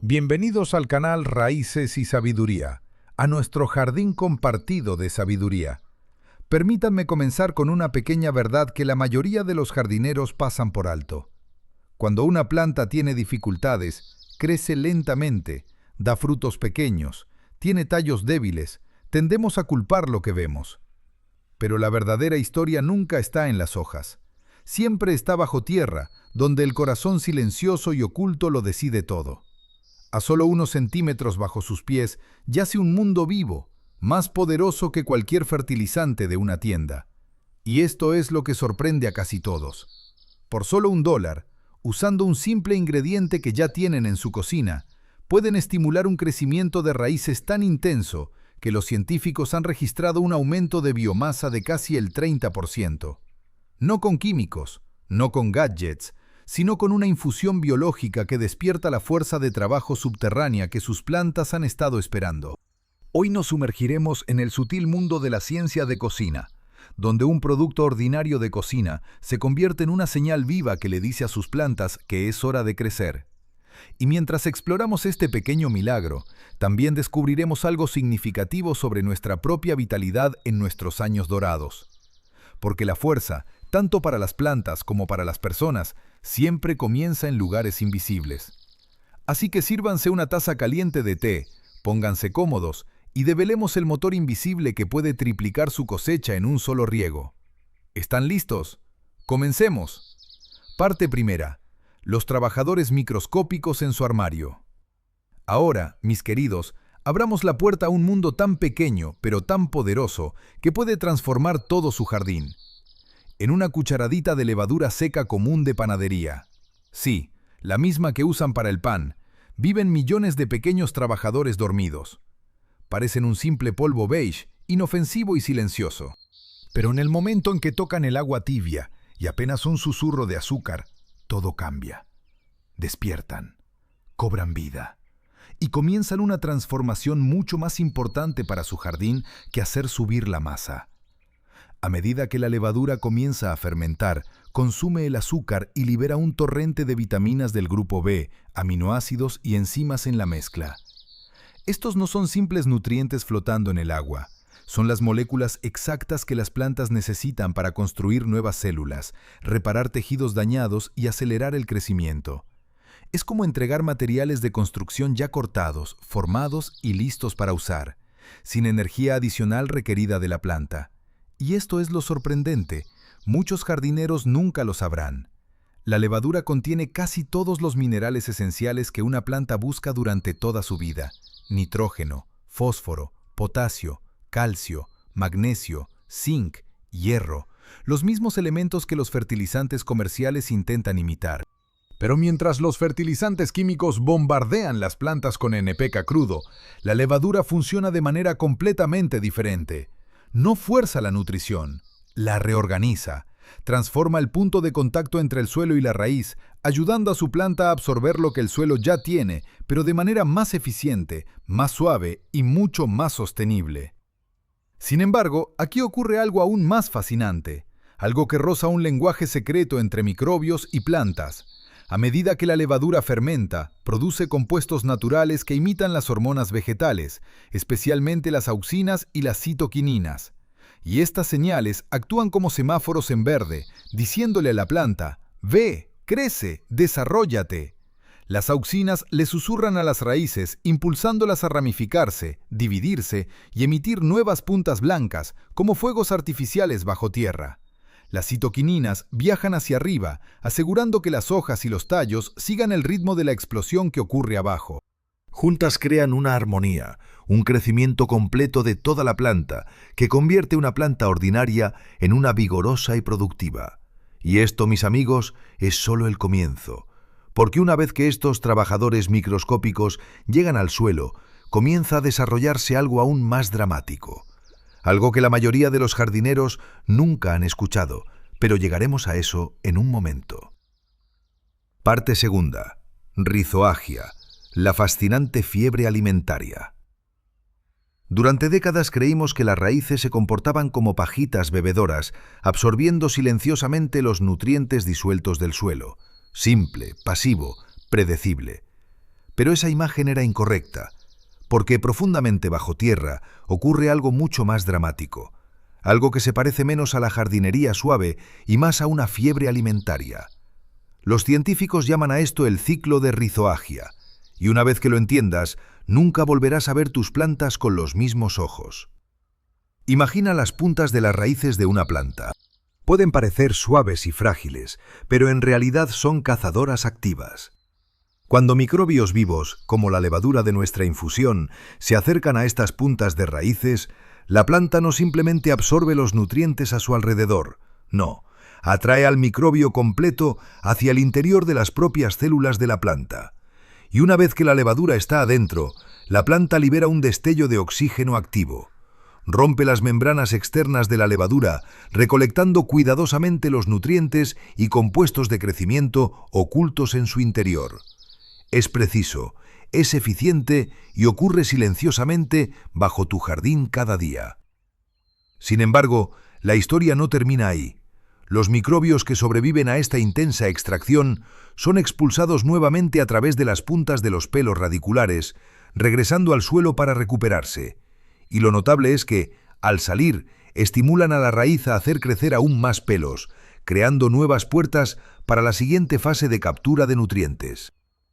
Bienvenidos al canal Raíces y Sabiduría, a nuestro jardín compartido de sabiduría. Permítanme comenzar con una pequeña verdad que la mayoría de los jardineros pasan por alto. Cuando una planta tiene dificultades, crece lentamente, da frutos pequeños, tiene tallos débiles, tendemos a culpar lo que vemos. Pero la verdadera historia nunca está en las hojas. Siempre está bajo tierra, donde el corazón silencioso y oculto lo decide todo. A solo unos centímetros bajo sus pies yace un mundo vivo, más poderoso que cualquier fertilizante de una tienda. Y esto es lo que sorprende a casi todos. Por solo $1, usando un simple ingrediente que ya tienen en su cocina, pueden estimular un crecimiento de raíces tan intenso que los científicos han registrado un aumento de biomasa de casi el 30%. No con químicos, no con gadgets, sino con una infusión biológica que despierta la fuerza de trabajo subterránea que sus plantas han estado esperando. Hoy nos sumergiremos en el sutil mundo de la ciencia de cocina, donde un producto ordinario de cocina se convierte en una señal viva que le dice a sus plantas que es hora de crecer. Y mientras exploramos este pequeño milagro, también descubriremos algo significativo sobre nuestra propia vitalidad en nuestros años dorados. Porque la fuerza, tanto para las plantas como para las personas, siempre comienza en lugares invisibles. Así que sírvanse una taza caliente de té, pónganse cómodos y develemos el motor invisible que puede triplicar su cosecha en un solo riego. ¿Están listos? ¡Comencemos! Parte primera. Los trabajadores microscópicos en su armario. Ahora, mis queridos, abramos la puerta a un mundo tan pequeño, pero tan poderoso, que puede transformar todo su jardín. En una cucharadita de levadura seca común de panadería. Sí, la misma que usan para el pan, viven millones de pequeños trabajadores dormidos. Parecen un simple polvo beige, inofensivo y silencioso. Pero en el momento en que tocan el agua tibia y apenas un susurro de azúcar, todo cambia. Despiertan, cobran vida y comienzan una transformación mucho más importante para su jardín que hacer subir la masa. A medida que la levadura comienza a fermentar, consume el azúcar y libera un torrente de vitaminas del grupo B, aminoácidos y enzimas en la mezcla. Estos no son simples nutrientes flotando en el agua. Son las moléculas exactas que las plantas necesitan para construir nuevas células, reparar tejidos dañados y acelerar el crecimiento. Es como entregar materiales de construcción ya cortados, formados y listos para usar, sin energía adicional requerida de la planta. Y esto es lo sorprendente, muchos jardineros nunca lo sabrán. La levadura contiene casi todos los minerales esenciales que una planta busca durante toda su vida: nitrógeno, fósforo, potasio, calcio, magnesio, zinc, hierro, los mismos elementos que los fertilizantes comerciales intentan imitar. Pero mientras los fertilizantes químicos bombardean las plantas con NPK crudo, la levadura funciona de manera completamente diferente. No fuerza la nutrición, la reorganiza, transforma el punto de contacto entre el suelo y la raíz, ayudando a su planta a absorber lo que el suelo ya tiene, pero de manera más eficiente, más suave y mucho más sostenible. Sin embargo, aquí ocurre algo aún más fascinante, algo que roza un lenguaje secreto entre microbios y plantas. A medida que la levadura fermenta, produce compuestos naturales que imitan las hormonas vegetales, especialmente las auxinas y las citoquininas. Y estas señales actúan como semáforos en verde, diciéndole a la planta: «Ve, crece, desarróllate». Las auxinas le susurran a las raíces, impulsándolas a ramificarse, dividirse y emitir nuevas puntas blancas, como fuegos artificiales bajo tierra. Las citoquininas viajan hacia arriba, asegurando que las hojas y los tallos sigan el ritmo de la explosión que ocurre abajo. Juntas crean una armonía, un crecimiento completo de toda la planta, que convierte una planta ordinaria en una vigorosa y productiva. Y esto, mis amigos, es solo el comienzo. Porque una vez que estos trabajadores microscópicos llegan al suelo, comienza a desarrollarse algo aún más dramático. Algo que la mayoría de los jardineros nunca han escuchado, pero llegaremos a eso en un momento. Parte segunda. Rizoagia, la fascinante fiebre alimentaria. Durante décadas creímos que las raíces se comportaban como pajitas bebedoras, absorbiendo silenciosamente los nutrientes disueltos del suelo. Simple, pasivo, predecible. Pero esa imagen era incorrecta, porque profundamente bajo tierra ocurre algo mucho más dramático, algo que se parece menos a la jardinería suave y más a una fiebre alimentaria. Los científicos llaman a esto el ciclo de rizoagia, y una vez que lo entiendas, nunca volverás a ver tus plantas con los mismos ojos. Imagina las puntas de las raíces de una planta. Pueden parecer suaves y frágiles, pero en realidad son cazadoras activas. Cuando microbios vivos, como la levadura de nuestra infusión, se acercan a estas puntas de raíces, la planta no simplemente absorbe los nutrientes a su alrededor, no, atrae al microbio completo hacia el interior de las propias células de la planta. Y una vez que la levadura está adentro, la planta libera un destello de oxígeno activo. Rompe las membranas externas de la levadura, recolectando cuidadosamente los nutrientes y compuestos de crecimiento ocultos en su interior. Es preciso, es eficiente y ocurre silenciosamente bajo tu jardín cada día. Sin embargo, la historia no termina ahí. Los microbios que sobreviven a esta intensa extracción son expulsados nuevamente a través de las puntas de los pelos radiculares, regresando al suelo para recuperarse. Y lo notable es que, al salir, estimulan a la raíz a hacer crecer aún más pelos, creando nuevas puertas para la siguiente fase de captura de nutrientes.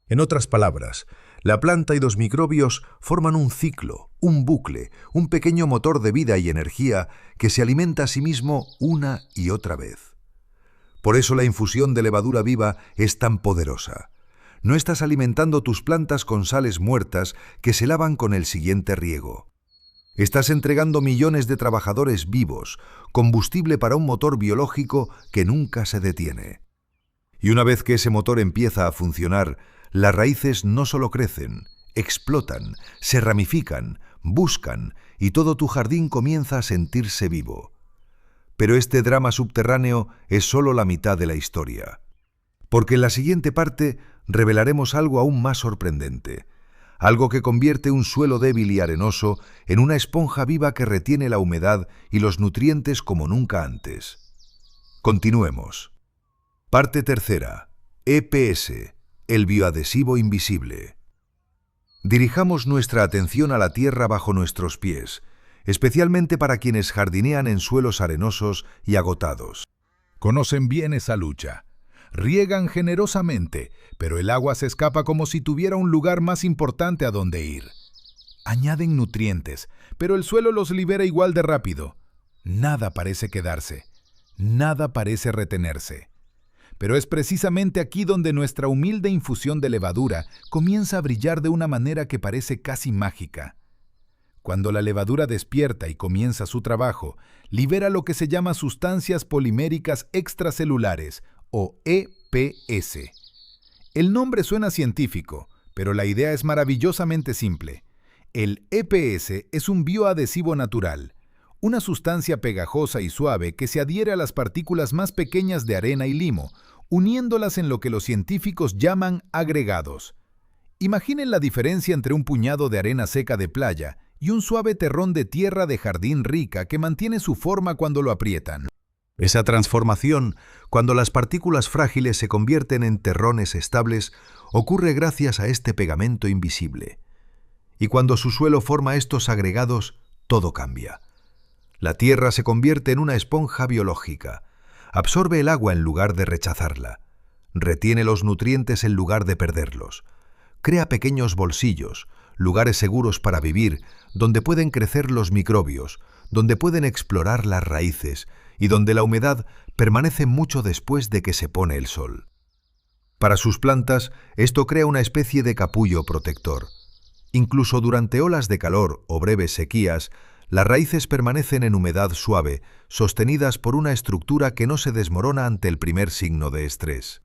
En otras palabras, la planta y los microbios forman un ciclo, un bucle, un pequeño motor de vida y energía que se alimenta a sí mismo una y otra vez. Por eso la infusión de levadura viva es tan poderosa. No estás alimentando tus plantas con sales muertas que se lavan con el siguiente riego. Estás entregando millones de trabajadores vivos, combustible para un motor biológico que nunca se detiene. Y una vez que ese motor empieza a funcionar, las raíces no solo crecen, explotan, se ramifican, buscan, y todo tu jardín comienza a sentirse vivo. Pero este drama subterráneo es solo la mitad de la historia. Porque en la siguiente parte revelaremos algo aún más sorprendente, algo que convierte un suelo débil y arenoso en una esponja viva que retiene la humedad y los nutrientes como nunca antes. Continuemos. Parte tercera. EPS. El bioadhesivo invisible. Dirijamos nuestra atención a la tierra bajo nuestros pies, especialmente para quienes jardinean en suelos arenosos y agotados. Conocen bien esa lucha. Riegan generosamente, pero el agua se escapa como si tuviera un lugar más importante a donde ir. Añaden nutrientes, pero el suelo los libera igual de rápido. Nada parece quedarse, nada parece retenerse. Pero es precisamente aquí donde nuestra humilde infusión de levadura comienza a brillar de una manera que parece casi mágica. Cuando la levadura despierta y comienza su trabajo, libera lo que se llama sustancias poliméricas extracelulares, o EPS. El nombre suena científico, pero la idea es maravillosamente simple. El EPS es un bioadhesivo natural, una sustancia pegajosa y suave que se adhiere a las partículas más pequeñas de arena y limo, uniéndolas en lo que los científicos llaman agregados. Imaginen la diferencia entre un puñado de arena seca de playa y un suave terrón de tierra de jardín rica que mantiene su forma cuando lo aprietan. Esa transformación, cuando las partículas frágiles se convierten en terrones estables, ocurre gracias a este pegamento invisible. Y cuando su suelo forma estos agregados, todo cambia. La tierra se convierte en una esponja biológica. Absorbe el agua en lugar de rechazarla. Retiene los nutrientes en lugar de perderlos. Crea pequeños bolsillos, lugares seguros para vivir, donde pueden crecer los microbios, donde pueden explorar las raíces y donde la humedad permanece mucho después de que se pone el sol. Para sus plantas, esto crea una especie de capullo protector. Incluso durante olas de calor o breves sequías, las raíces permanecen en humedad suave, sostenidas por una estructura que no se desmorona ante el primer signo de estrés.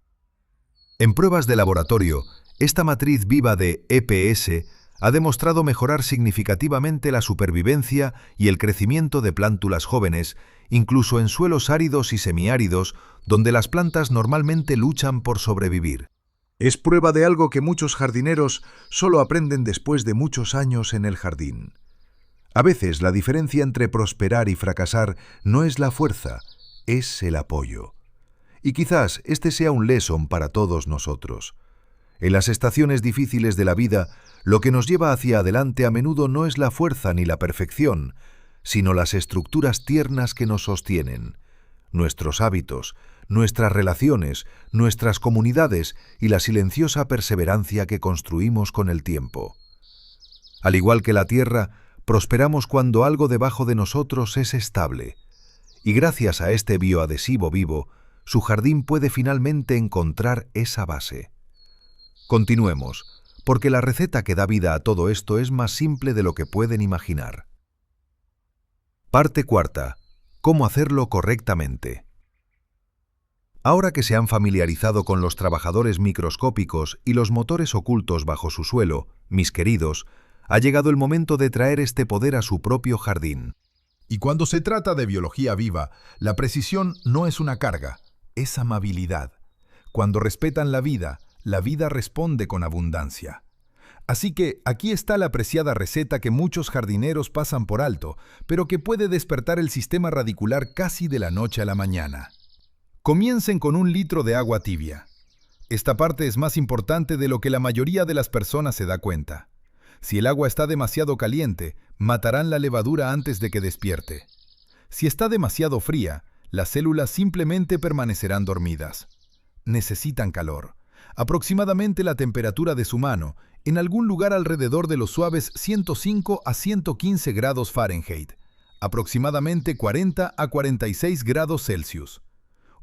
En pruebas de laboratorio, esta matriz viva de EPS ha demostrado mejorar significativamente la supervivencia y el crecimiento de plántulas jóvenes, incluso en suelos áridos y semiáridos, donde las plantas normalmente luchan por sobrevivir. Es prueba de algo que muchos jardineros solo aprenden después de muchos años en el jardín. A veces la diferencia entre prosperar y fracasar no es la fuerza, es el apoyo. Y quizás este sea un lesson para todos nosotros. En las estaciones difíciles de la vida, lo que nos lleva hacia adelante a menudo no es la fuerza ni la perfección, sino las estructuras tiernas que nos sostienen, nuestros hábitos, nuestras relaciones, nuestras comunidades y la silenciosa perseverancia que construimos con el tiempo. Al igual que la tierra, prosperamos cuando algo debajo de nosotros es estable, y gracias a este bioadhesivo vivo, su jardín puede finalmente encontrar esa base. Continuemos, porque la receta que da vida a todo esto es más simple de lo que pueden imaginar. Parte cuarta. ¿Cómo hacerlo correctamente? Ahora que se han familiarizado con los trabajadores microscópicos y los motores ocultos bajo su suelo, mis queridos, ha llegado el momento de traer este poder a su propio jardín. Y cuando se trata de biología viva, la precisión no es una carga, es amabilidad. Cuando respetan la vida responde con abundancia. Así que aquí está la apreciada receta que muchos jardineros pasan por alto, pero que puede despertar el sistema radicular casi de la noche a la mañana. Comiencen con 1 litro de agua tibia. Esta parte es más importante de lo que la mayoría de las personas se da cuenta. Si el agua está demasiado caliente, matarán la levadura antes de que despierte. Si está demasiado fría, las células simplemente permanecerán dormidas. Necesitan calor. Aproximadamente la temperatura de su mano, en algún lugar alrededor de los suaves 105 a 115 grados Fahrenheit, aproximadamente 40 a 46 grados Celsius.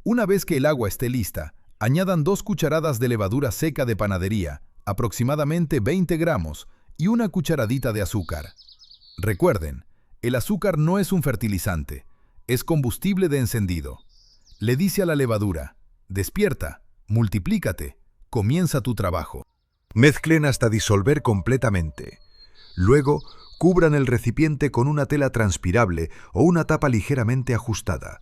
Una vez que el agua esté lista, añadan 2 cucharadas de levadura seca de panadería, aproximadamente 20 gramos, y 1 cucharadita de azúcar. Recuerden, el azúcar no es un fertilizante, es combustible de encendido. Le dice a la levadura: despierta, multiplícate, comienza tu trabajo. Mezclen hasta disolver completamente. Luego, cubran el recipiente con una tela transpirable o una tapa ligeramente ajustada.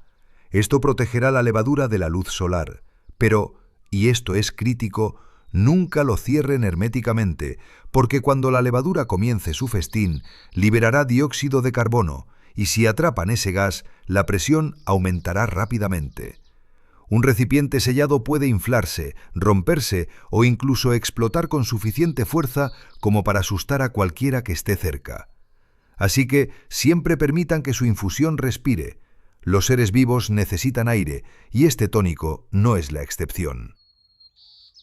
Esto protegerá la levadura de la luz solar. Pero, y esto es crítico, nunca lo cierren herméticamente, porque cuando la levadura comience su festín, liberará dióxido de carbono, y si atrapan ese gas, la presión aumentará rápidamente. Un recipiente sellado puede inflarse, romperse o incluso explotar con suficiente fuerza como para asustar a cualquiera que esté cerca. Así que siempre permitan que su infusión respire. Los seres vivos necesitan aire y este tónico no es la excepción.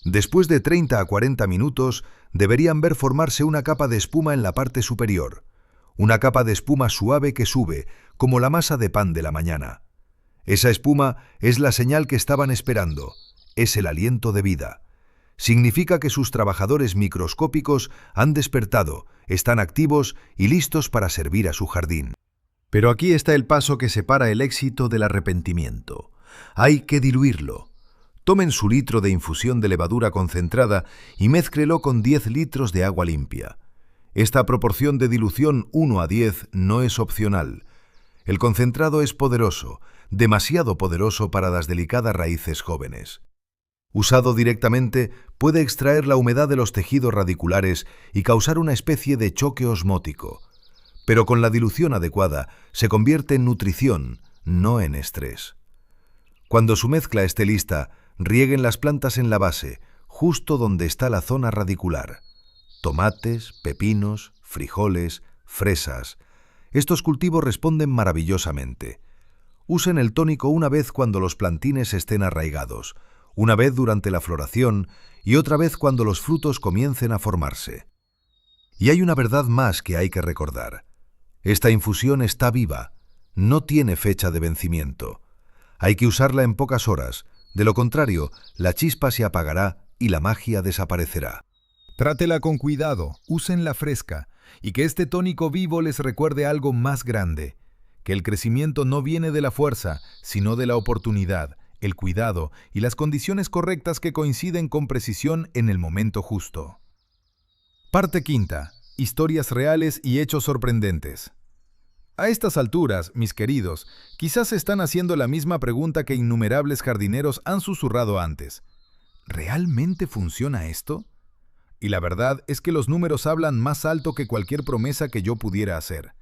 Después de 30 a 40 minutos, deberían ver formarse una capa de espuma en la parte superior. Una capa de espuma suave que sube, como la masa de pan de la mañana. Esa espuma es la señal que estaban esperando, es el aliento de vida. Significa que sus trabajadores microscópicos han despertado, están activos y listos para servir a su jardín. Pero aquí está el paso que separa el éxito del arrepentimiento. Hay que diluirlo. Tomen su litro de infusión de levadura concentrada y mézclelo con 10 litros de agua limpia. Esta proporción de dilución 1 a 10 no es opcional. El concentrado es poderoso, demasiado poderoso para las delicadas raíces jóvenes. Usado directamente, puede extraer la humedad de los tejidos radiculares y causar una especie de choque osmótico. Pero con la dilución adecuada, se convierte en nutrición, no en estrés. Cuando su mezcla esté lista, rieguen las plantas en la base, justo donde está la zona radicular. Tomates, pepinos, frijoles, fresas. Estos cultivos responden maravillosamente. Usen el tónico una vez cuando los plantines estén arraigados, una vez durante la floración y otra vez cuando los frutos comiencen a formarse. Y hay una verdad más que hay que recordar. Esta infusión está viva, no tiene fecha de vencimiento. Hay que usarla en pocas horas, de lo contrario, la chispa se apagará y la magia desaparecerá. Trátela con cuidado, úsenla fresca, y que este tónico vivo les recuerde algo más grande, que el crecimiento no viene de la fuerza, sino de la oportunidad, el cuidado y las condiciones correctas que coinciden con precisión en el momento justo. Parte quinta. Historias reales y hechos sorprendentes. A estas alturas, mis queridos, quizás están haciendo la misma pregunta que innumerables jardineros han susurrado antes. ¿Realmente funciona esto? Y la verdad es que los números hablan más alto que cualquier promesa que yo pudiera hacer.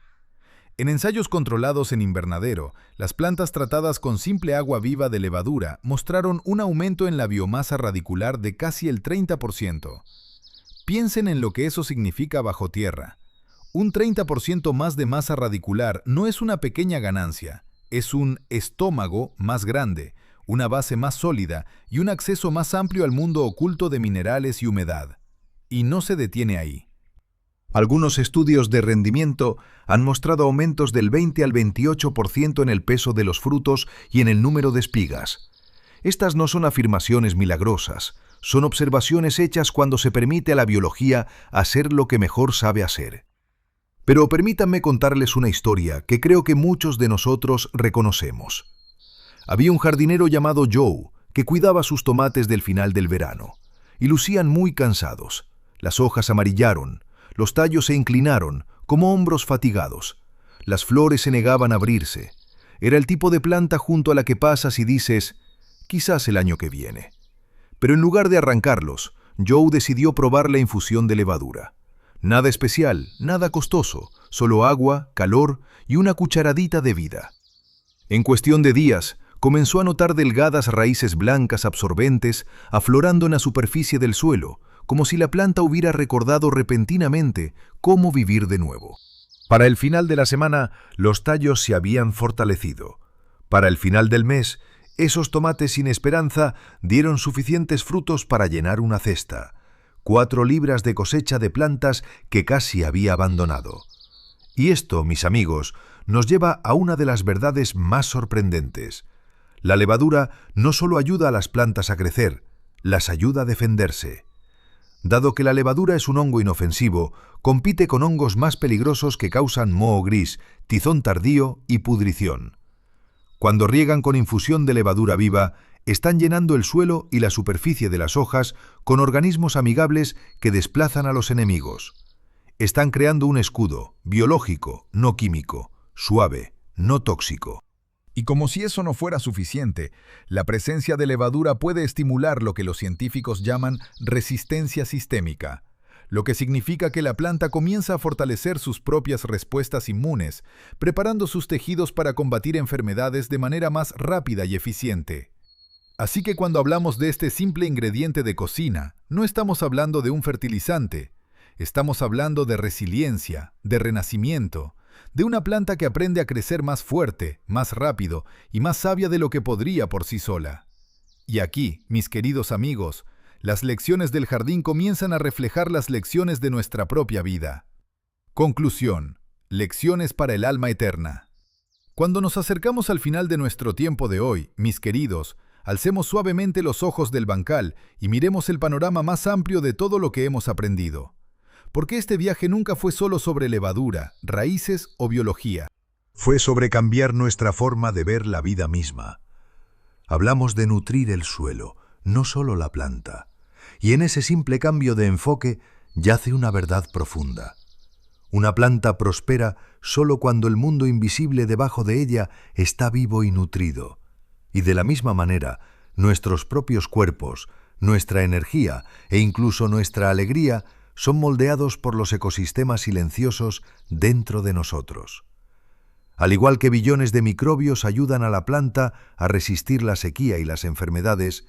En ensayos controlados en invernadero, las plantas tratadas con simple agua viva de levadura mostraron un aumento en la biomasa radicular de casi el 30%. Piensen en lo que eso significa bajo tierra. Un 30% más de masa radicular no es una pequeña ganancia, es un estómago más grande, una base más sólida y un acceso más amplio al mundo oculto de minerales y humedad. Y no se detiene ahí. Algunos estudios de rendimiento han mostrado aumentos del 20 al 28% en el peso de los frutos y en el número de espigas. Estas no son afirmaciones milagrosas, son observaciones hechas cuando se permite a la biología hacer lo que mejor sabe hacer. Pero permítanme contarles una historia que creo que muchos de nosotros reconocemos. Había un jardinero llamado Joe que cuidaba sus tomates del final del verano, y lucían muy cansados. Las hojas amarillaron, los tallos se inclinaron, como hombros fatigados. Las flores se negaban a abrirse. Era el tipo de planta junto a la que pasas y dices, quizás el año que viene. Pero en lugar de arrancarlos, Joe decidió probar la infusión de levadura. Nada especial, nada costoso, solo agua, calor y una cucharadita de vida. En cuestión de días, comenzó a notar delgadas raíces blancas absorbentes aflorando en la superficie del suelo, como si la planta hubiera recordado repentinamente cómo vivir de nuevo. Para el final de la semana, los tallos se habían fortalecido. Para el final del mes, esos tomates sin esperanza dieron suficientes frutos para llenar una cesta. 4 libras de cosecha de plantas que casi había abandonado. Y esto, mis amigos, nos lleva a una de las verdades más sorprendentes. La levadura no solo ayuda a las plantas a crecer, las ayuda a defenderse. Dado que la levadura es un hongo inofensivo, compite con hongos más peligrosos que causan moho gris, tizón tardío y pudrición. Cuando riegan con infusión de levadura viva, están llenando el suelo y la superficie de las hojas con organismos amigables que desplazan a los enemigos. Están creando un escudo, biológico, no químico, suave, no tóxico. Y como si eso no fuera suficiente, la presencia de levadura puede estimular lo que los científicos llaman resistencia sistémica, lo que significa que la planta comienza a fortalecer sus propias respuestas inmunes, preparando sus tejidos para combatir enfermedades de manera más rápida y eficiente. Así que cuando hablamos de este simple ingrediente de cocina, no estamos hablando de un fertilizante, estamos hablando de resiliencia, de renacimiento, de una planta que aprende a crecer más fuerte, más rápido y más sabia de lo que podría por sí sola. Y aquí, mis queridos amigos, las lecciones del jardín comienzan a reflejar las lecciones de nuestra propia vida. Conclusión. Lecciones para el alma eterna. Cuando nos acercamos al final de nuestro tiempo de hoy, mis queridos, alcemos suavemente los ojos del bancal y miremos el panorama más amplio de todo lo que hemos aprendido. Porque este viaje nunca fue solo sobre levadura, raíces o biología. Fue sobre cambiar nuestra forma de ver la vida misma. Hablamos de nutrir el suelo, no solo la planta. Y en ese simple cambio de enfoque yace una verdad profunda. Una planta prospera solo cuando el mundo invisible debajo de ella está vivo y nutrido. Y de la misma manera, nuestros propios cuerpos, nuestra energía e incluso nuestra alegría son moldeados por los ecosistemas silenciosos dentro de nosotros. Al igual que billones de microbios ayudan a la planta a resistir la sequía y las enfermedades,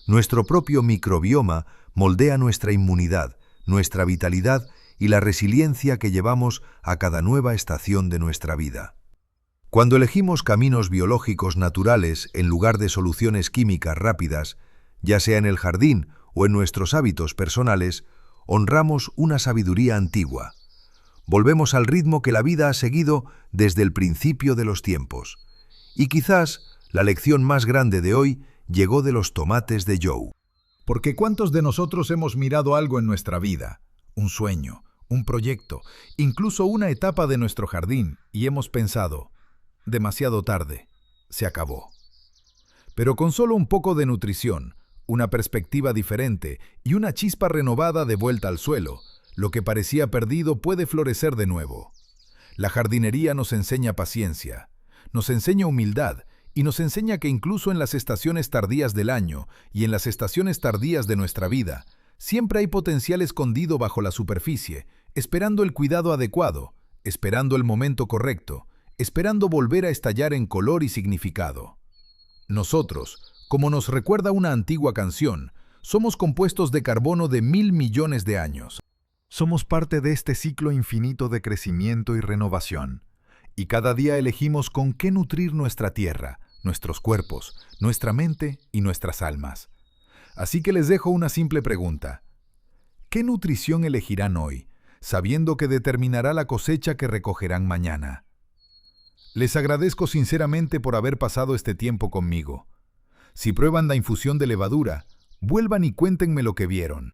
nuestro propio microbioma moldea nuestra inmunidad, nuestra vitalidad y la resiliencia que llevamos a cada nueva estación de nuestra vida. Cuando elegimos caminos biológicos naturales en lugar de soluciones químicas rápidas, ya sea en el jardín o en nuestros hábitos personales, honramos una sabiduría antigua. Volvemos al ritmo que la vida ha seguido desde el principio de los tiempos. Y quizás la lección más grande de hoy llegó de los tomates de Joe. Porque ¿cuántos de nosotros hemos mirado algo en nuestra vida? Un sueño, un proyecto, incluso una etapa de nuestro jardín, y hemos pensado, demasiado tarde, se acabó. Pero con solo un poco de nutrición, una perspectiva diferente y una chispa renovada de vuelta al suelo, lo que parecía perdido puede florecer de nuevo. La jardinería nos enseña paciencia, nos enseña humildad y nos enseña que incluso en las estaciones tardías del año y en las estaciones tardías de nuestra vida, siempre hay potencial escondido bajo la superficie, esperando el cuidado adecuado, esperando el momento correcto, esperando volver a estallar en color y significado. Nosotros, como nos recuerda una antigua canción, somos compuestos de carbono de 1.000 millones de años. Somos parte de este ciclo infinito de crecimiento y renovación. Y cada día elegimos con qué nutrir nuestra tierra, nuestros cuerpos, nuestra mente y nuestras almas. Así que les dejo una simple pregunta. ¿Qué nutrición elegirán hoy, sabiendo que determinará la cosecha que recogerán mañana? Les agradezco sinceramente por haber pasado este tiempo conmigo. Si prueban la infusión de levadura, vuelvan y cuéntenme lo que vieron.